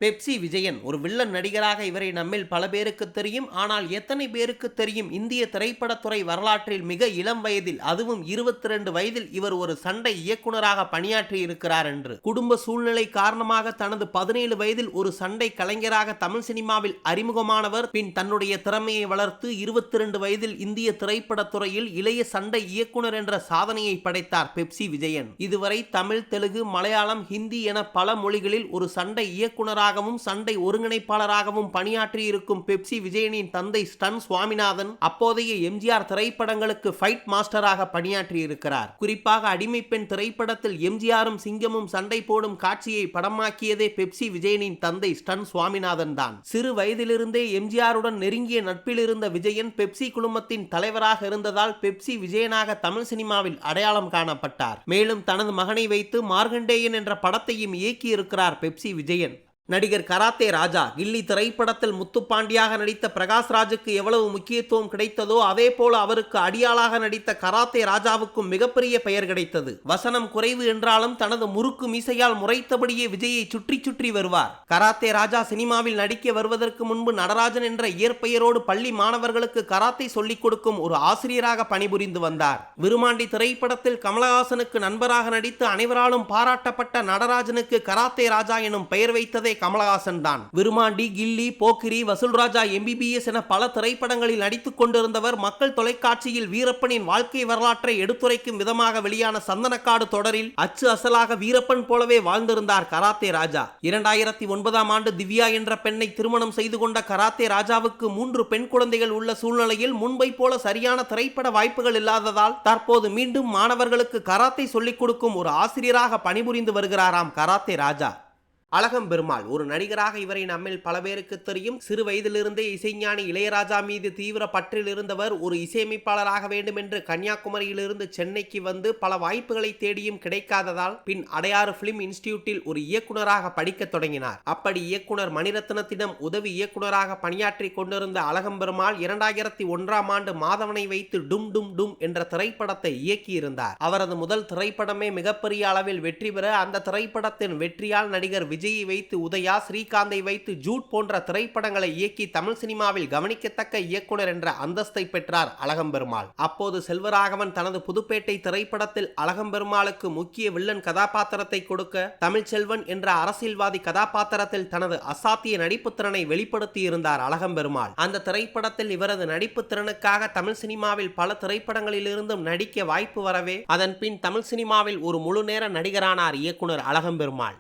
Pepsi Vijayan ஒரு villain நடிகராக இவரை நம்மில் பல பேருக்கு தெரியும். ஆனால் எத்தனை பேருக்கு தெரியும் இந்திய திரைப்படத்துறை வரலாற்றில் மிக இளம் வயதில், அதுவும் 22 வயதில் இவர் ஒரு சண்டை இயக்குனராக பணியாற்றி இருக்கிறார் என்று. குடும்ப சூழ்நிலை காரணமாக தனது 17 வயதில் ஒரு சண்டை கலைஞராக தமிழ் சினிமாவில் அறிமுகமானவர். பின் தன்னுடைய திறமையை வளர்த்து 22 வயதில் இந்திய திரைப்படத்துறையில் இளைய சண்டை இயக்குனர் என்ற சாதனையை படைத்தார் பெப்சி விஜயன். இதுவரை தமிழ், தெலுங்கு, மலையாளம், ஹிந்தி என பல மொழிகளில் ஒரு சண்டை இயக்குனராக சண்டை ஒருங்கிணைப்பாளராகவும் பணியாற்றி இருக்கும் பெப்சி விஜயனின் தந்தை ஸ்டன் சுவாமிநாதன் அப்போதைய எம்ஜிஆர் திரைப்படங்களுக்கு ஃபைட் மாஸ்டராக பணியாற்றி இருக்கிறார். குறிப்பாக அடிமை பெண் திரைப்படத்தில் எம்ஜிஆரும் சிங்கமும் சண்டை போடும் காட்சியை படமாக்கியதே பெப்சி விஜயனின் தந்தை ஸ்டன் சுவாமிநாதன் தான். சிறு வயதிலிருந்தே எம்ஜிஆருடன் நெருங்கிய நட்பில் இருந்த விஜயன் பெப்சி குழுமத்தின் தலைவராக இருந்ததால் பெப்சி விஜயனாக தமிழ் சினிமாவில் அடையாளம் காணப்பட்டார். மேலும் தனது மகனை வைத்து மார்கண்டேயன் என்ற படத்தையும் இயக்கியிருக்கிறார் பெப்சி விஜயன். நடிகர் கராத்தே ராஜா, கில்லி திரைப்படத்தில் முத்துப்பாண்டியாக நடித்த பிரகாஷ் ராஜுக்கு எவ்வளவு முக்கியத்துவம் கிடைத்ததோ அதே போல அவருக்கு அடியாளாக நடித்த கராத்தே ராஜாவுக்கும் மிகப்பெரிய பெயர் கிடைத்தது. வசனம் குறைவு என்றாலும் தனது முறுக்கு மீசையால் முறைத்தபடியே விஜயை சுற்றி சுற்றி வருவார். கராத்தே ராஜா சினிமாவில் நடிக்க வருவதற்கு முன்பு நடராஜன் என்ற இயற்பெயரோடு பள்ளி மாணவர்களுக்கு கராத்தே சொல்லிக் கொடுக்கும் ஒரு ஆசிரியராக பணிபுரிந்து வந்தார். விருமாண்டி திரைப்படத்தில் கமலஹாசனுக்கு நண்பராக நடித்து அனைவராலும் பாராட்டப்பட்ட நடராஜனுக்கு கராத்தே ராஜா எனும் பெயர் வைத்ததே கமலஹாசன் தான். விருமாண்டி, கில்லி, போக்கிரி, வசூல்ராஜா, MBBS என பல திரைப்படங்களில் நடித்துக் கொண்டிருந்தவர். மக்கள் தொலைக்காட்சியில் வீரப்பனின் வாழ்க்கை வரலாற்றை எடுத்துரைக்கும் விதமாக வெளியான சந்தனக்காடு தொடரில் அச்சு அசலாக வீரப்பன் போலவே வாழ்ந்திருந்தார் கராத்தே ராஜா. 2009ஆம் ஆண்டு திவ்யா என்ற பெண்ணை திருமணம் செய்து கொண்ட கராத்தே ராஜாவுக்கு 3 பெண் குழந்தைகள் உள்ள சூழ்நிலையில் முன்பை போல சரியான திரைப்பட வாய்ப்புகள் இல்லாததால் தற்போது மீண்டும் மாணவர்களுக்கு கராத்தே சொல்லிக் கொடுக்கும் ஒரு ஆசிரியராக பணிபுரிந்து வருகிறாராம் கராத்தே ராஜா. அழகம் பெருமாள் ஒரு நடிகராக இவரை நம்மில் பல பேருக்கு தெரியும். சிறு வயதிலிருந்தே இசைஞானி இளையராஜா மீது தீவிர பற்றில் இருந்தவர். ஒரு இசையமைப்பாளராக வேண்டும் என்று கன்னியாகுமரியிலிருந்து சென்னைக்கு வந்து பல வாய்ப்புகளை தேடியும் கிடைக்காததால் பின் அடையாறு பிலிம் இன்ஸ்டிடியூட்டில் ஒரு இயக்குனராக படிக்க தொடங்கினார். அப்படி இயக்குனர் மணிரத்னத்திடம் உதவி இயக்குனராக பணியாற்றி கொண்டிருந்த அழகம் பெருமாள் 2001ஆம் ஆண்டு மாதவனை வைத்து டும் டும் டும் என்ற திரைப்படத்தை இயக்கியிருந்தார். அவரது முதல் திரைப்படமே மிகப்பெரிய அளவில் வெற்றி பெற அந்த திரைப்படத்தின் வெற்றியால் நடிகர் விஜயை வைத்து உதயா, ஸ்ரீகாந்தை வைத்து ஜூட் போன்ற திரைப்படங்களை இயக்கி தமிழ் சினிமாவில் கவனிக்கத்தக்க இயக்குனர் என்ற அந்தஸ்தை பெற்றார் அழகம் பெருமாள். அப்போது செல்வராகவன் தனது புதுப்பேட்டை திரைப்படத்தில் அழகம் பெருமாளுக்கு முக்கிய வில்லன் கதாபாத்திரத்தை கொடுக்க தமிழ்ச்செல்வன் என்ற அரசியல்வாதி கதாபாத்திரத்தில் தனது அசாத்திய நடிப்பு திறனை வெளிப்படுத்தி இருந்தார் அழகம் பெருமாள். அந்த திரைப்படத்தில் இவரது நடிப்பு திறனுக்காக தமிழ் சினிமாவில் பல திரைப்படங்களில் இருந்தும் நடிக்க வாய்ப்பு வரவே அதன் பின் தமிழ் சினிமாவில் ஒரு முழு நேர நடிகரானார் இயக்குனர் அழகம் பெருமாள்.